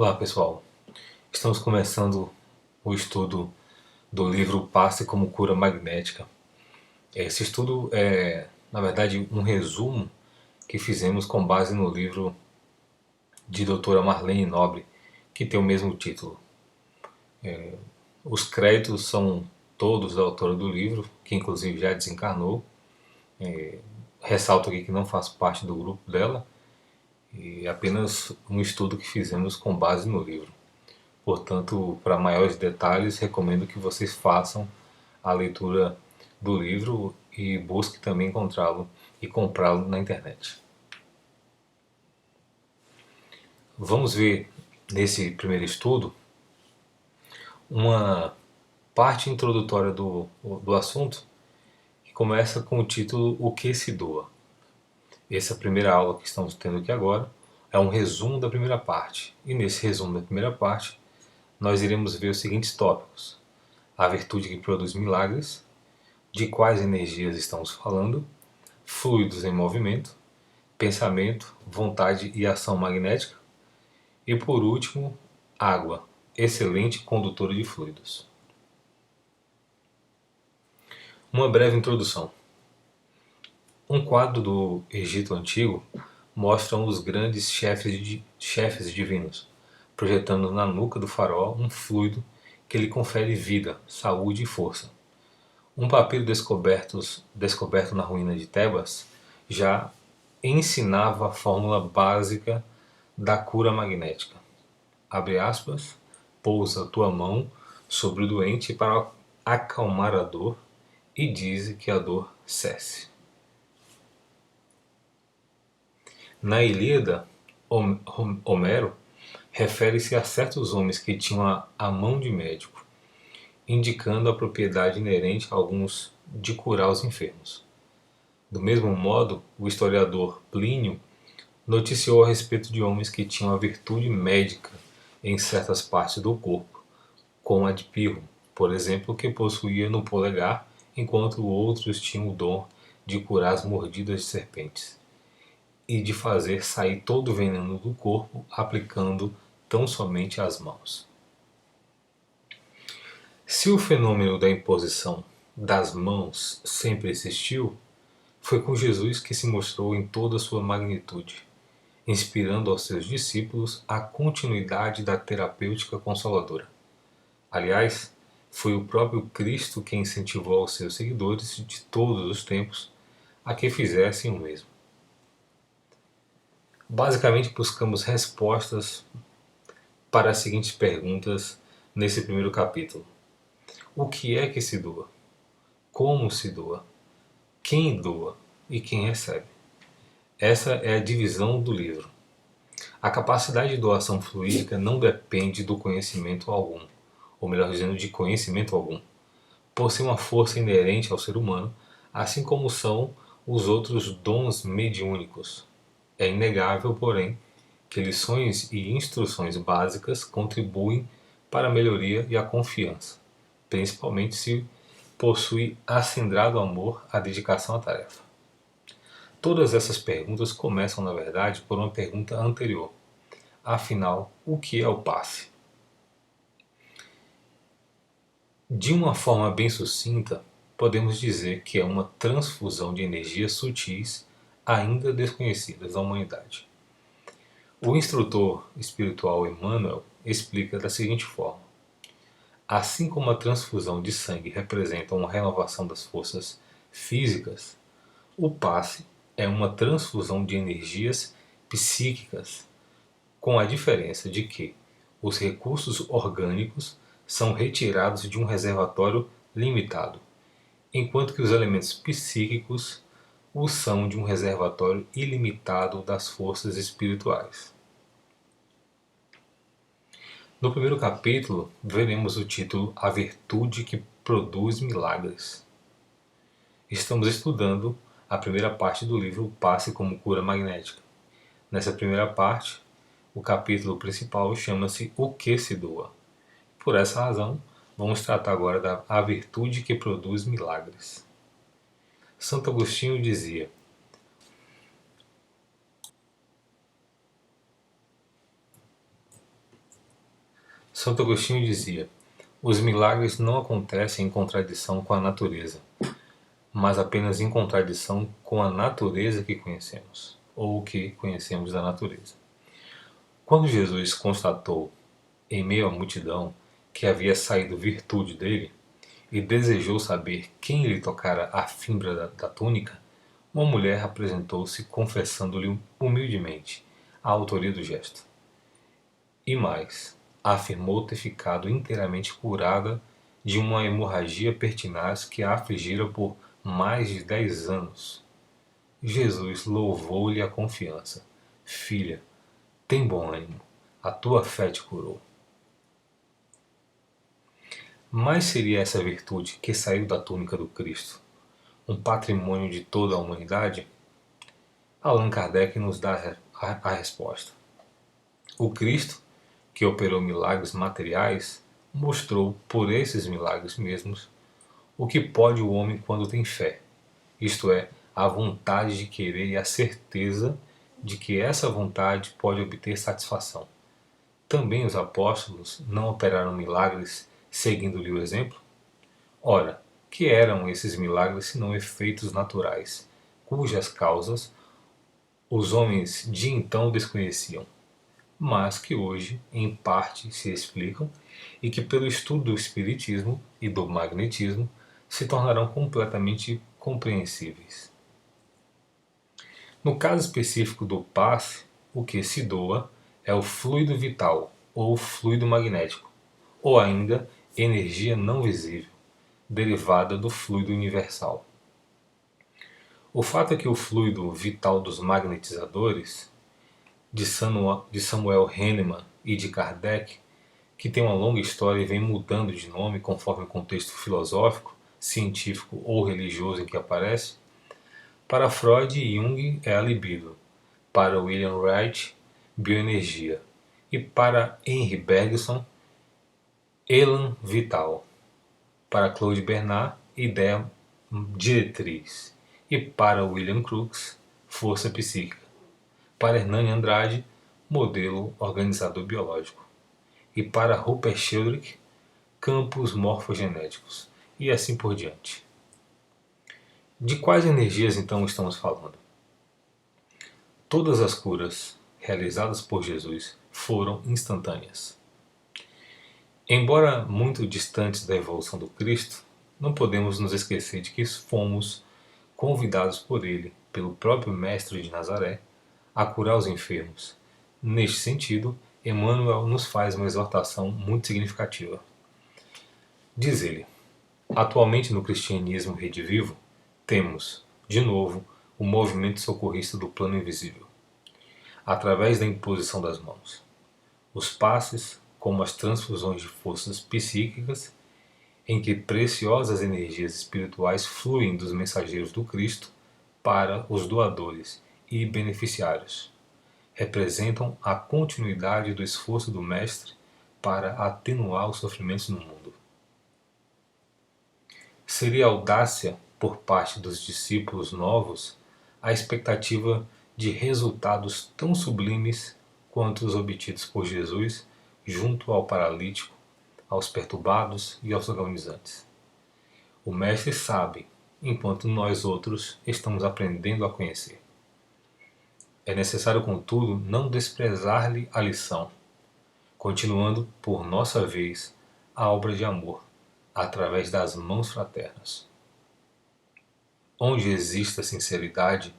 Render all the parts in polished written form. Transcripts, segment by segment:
Olá pessoal, estamos começando o estudo do livro Passe como Cura Magnética. Esse estudo é, na verdade, um resumo que fizemos com base no livro de doutora Marlene Nobre, que tem o mesmo título. Os créditos são todos da autora do livro, que inclusive já desencarnou. Ressalto aqui que não faço parte do grupo dela, e é apenas um estudo que fizemos com base no livro. Portanto, para maiores detalhes, recomendo que vocês façam a leitura do livro e busque também encontrá-lo e comprá-lo na internet. Vamos ver nesse primeiro estudo uma parte introdutória do assunto que começa com o título O que se doa. Essa primeira aula que estamos tendo aqui agora é um resumo da primeira parte. E nesse resumo da primeira parte, nós iremos ver os seguintes tópicos: a virtude que produz milagres, de quais energias estamos falando, fluidos em movimento, pensamento, vontade e ação magnética, e por último, água, excelente condutora de fluidos. Uma breve introdução. Um quadro do Egito Antigo mostra um dos grandes chefes divinos, projetando na nuca do faraó um fluido que lhe confere vida, saúde e força. Um papiro descoberto na ruína de Tebas já ensinava a fórmula básica da cura magnética. Abre aspas, pousa tua mão sobre o doente para acalmar a dor e dize que a dor cesse. Na Ilíada, Homero refere-se a certos homens que tinham a mão de médico, indicando a propriedade inerente a alguns de curar os enfermos. Do mesmo modo, o historiador Plínio noticiou a respeito de homens que tinham a virtude médica em certas partes do corpo, como a de Pirro, por exemplo, que possuía no polegar, enquanto outros tinham o dom de curar as mordidas de serpentes e de fazer sair todo o veneno do corpo aplicando tão somente as mãos. Se o fenômeno da imposição das mãos sempre existiu, foi com Jesus que se mostrou em toda a sua magnitude, inspirando aos seus discípulos a continuidade da terapêutica consoladora. Aliás, foi o próprio Cristo que incentivou aos seus seguidores de todos os tempos a que fizessem o mesmo. Basicamente, buscamos respostas para as seguintes perguntas nesse primeiro capítulo: o que é que se doa? Como se doa? Quem doa e quem recebe? Essa é a divisão do livro. A capacidade de doação fluídica não depende do conhecimento algum, ou melhor dizendo, de conhecimento algum, por ser uma força inerente ao ser humano, assim como são os outros dons mediúnicos. É inegável, porém, que lições e instruções básicas contribuem para a melhoria e a confiança, principalmente se possui acendrado amor à dedicação à tarefa. Todas essas perguntas começam, na verdade, por uma pergunta anterior. Afinal, o que é o passe? De uma forma bem sucinta, podemos dizer que é uma transfusão de energias sutis ainda desconhecidas à humanidade. O instrutor espiritual Emmanuel explica da seguinte forma: assim como a transfusão de sangue representa uma renovação das forças físicas, o passe é uma transfusão de energias psíquicas, com a diferença de que os recursos orgânicos são retirados de um reservatório limitado, enquanto que os elementos psíquicos o são de um reservatório ilimitado das forças espirituais. No primeiro capítulo, veremos o título A Virtude que Produz Milagres. Estamos estudando a primeira parte do livro Passe como Cura Magnética. Nessa primeira parte, o capítulo principal chama-se O que se doa. Por essa razão, vamos tratar agora da A Virtude que Produz Milagres. Santo Agostinho dizia: Santo Agostinho dizia: os milagres não acontecem em contradição com a natureza, mas apenas em contradição com a natureza que conhecemos, ou o que conhecemos da natureza. Quando Jesus constatou, em meio à multidão, que havia saído virtude dele, e desejou saber quem lhe tocara a fimbra da túnica, uma mulher apresentou-se confessando-lhe humildemente a autoria do gesto. E mais, afirmou ter ficado inteiramente curada de uma hemorragia pertinaz que a afligira por mais de 10 anos. Jesus louvou-lhe a confiança. Filha, tem bom ânimo, a tua fé te curou. Mas seria essa virtude que saiu da túnica do Cristo um patrimônio de toda a humanidade? Allan Kardec nos dá a resposta. O Cristo, que operou milagres materiais, mostrou por esses milagres mesmos o que pode o homem quando tem fé, isto é, a vontade de querer e a certeza de que essa vontade pode obter satisfação. Também os apóstolos não operaram milagres seguindo-lhe o exemplo? Ora, que eram esses milagres senão efeitos naturais, cujas causas os homens de então desconheciam, mas que hoje, em parte, se explicam e que, pelo estudo do Espiritismo e do Magnetismo, se tornarão completamente compreensíveis. No caso específico do passe, o que se doa é o fluido vital, ou fluido magnético, ou ainda energia não visível, derivada do fluido universal. O fato é que o fluido vital dos magnetizadores, de Samuel Hahnemann e de Kardec, que tem uma longa história e vem mudando de nome conforme o contexto filosófico, científico ou religioso em que aparece, para Freud e Jung é a libido, para William Wright, bioenergia, e para Henry Bergson, elan vital, para Claude Bernard, ideia diretriz, e para William Crookes, força psíquica, para Hernani Andrade, modelo organizador biológico, e para Rupert Sheldrake, campos morfogenéticos, e assim por diante. De quais energias então estamos falando? Todas as curas realizadas por Jesus foram instantâneas. Embora muito distantes da evolução do Cristo, não podemos nos esquecer de que fomos convidados por ele, pelo próprio Mestre de Nazaré, a curar os enfermos. Neste sentido, Emmanuel nos faz uma exortação muito significativa. Diz ele: atualmente no cristianismo redivivo, temos, de novo, o movimento socorrista do plano invisível, através da imposição das mãos. Os passes, como as transfusões de forças psíquicas, em que preciosas energias espirituais fluem dos mensageiros do Cristo para os doadores e beneficiários, representam a continuidade do esforço do Mestre para atenuar os sofrimentos no mundo. Seria audácia, por parte dos discípulos novos, a expectativa de resultados tão sublimes quanto os obtidos por Jesus junto ao paralítico, aos perturbados e aos agonizantes. O Mestre sabe, enquanto nós outros estamos aprendendo a conhecer. É necessário, contudo, não desprezar-lhe a lição, continuando, por nossa vez, a obra de amor, através das mãos fraternas. Onde exista sinceridade,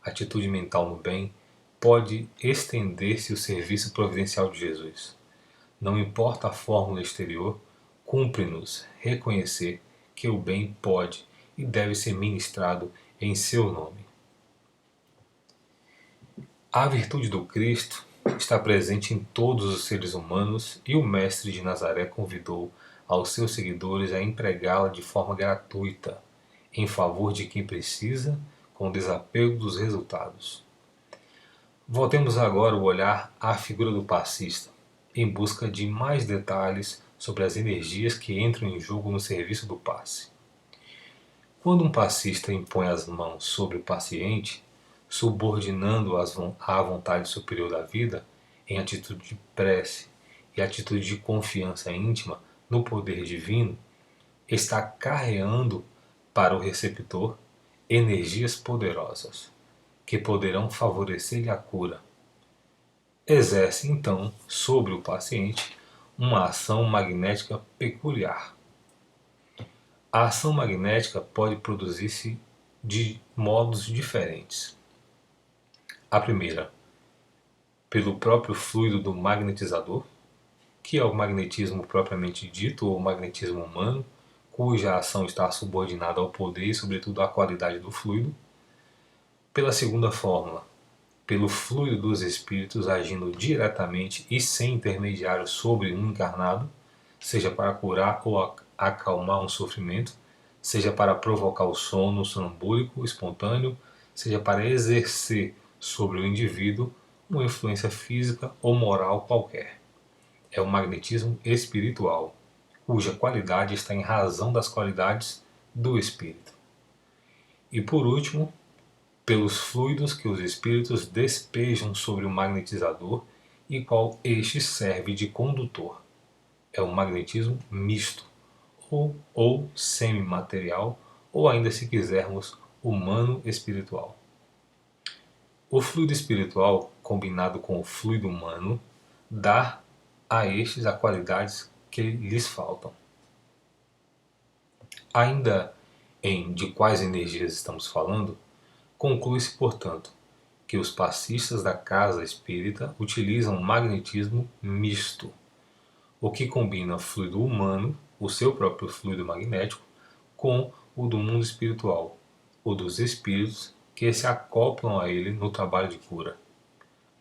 atitude mental no bem, pode estender-se o serviço providencial de Jesus. Não importa a fórmula exterior, cumpre-nos reconhecer que o bem pode e deve ser ministrado em seu nome. A virtude do Cristo está presente em todos os seres humanos e o Mestre de Nazaré convidou aos seus seguidores a empregá-la de forma gratuita, em favor de quem precisa, com desapego dos resultados. Voltemos agora o olhar à figura do passista, em busca de mais detalhes sobre as energias que entram em jogo no serviço do passe. Quando um passista impõe as mãos sobre o paciente, subordinando-o à vontade superior da vida, em atitude de prece e atitude de confiança íntima no poder divino, está carreando para o receptor energias poderosas que poderão favorecer-lhe a cura. Exerce então sobre o paciente uma ação magnética peculiar. A ação magnética pode produzir-se de modos diferentes. A primeira, pelo próprio fluido do magnetizador, que é o magnetismo propriamente dito, ou o magnetismo humano, cuja ação está subordinada ao poder e, sobretudo, à qualidade do fluido. Pela segunda fórmula, pelo fluido dos espíritos agindo diretamente e sem intermediário sobre um encarnado, seja para curar ou acalmar um sofrimento, seja para provocar o sono sonambúlico espontâneo, seja para exercer sobre o indivíduo uma influência física ou moral qualquer. É o magnetismo espiritual, cuja qualidade está em razão das qualidades do espírito. E por último, pelos fluidos que os espíritos despejam sobre o magnetizador e qual este serve de condutor. É o magnetismo misto, ou semimaterial, ou ainda, se quisermos, humano-espiritual. O fluido espiritual, combinado com o fluido humano, dá a estes as qualidades que lhes faltam. Ainda de quais energias estamos falando, conclui-se, portanto, que os passistas da casa espírita utilizam magnetismo misto, o que combina fluido humano, o seu próprio fluido magnético, com o do mundo espiritual, o dos espíritos que se acoplam a ele no trabalho de cura.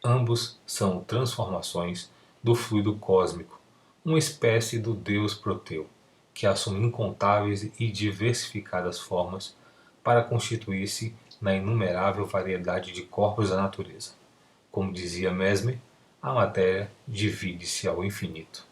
Ambos são transformações do fluido cósmico, uma espécie do Deus Proteu, que assume incontáveis e diversificadas formas para constituir-se na inumerável variedade de corpos da natureza. Como dizia Mesmer, a matéria divide-se ao infinito.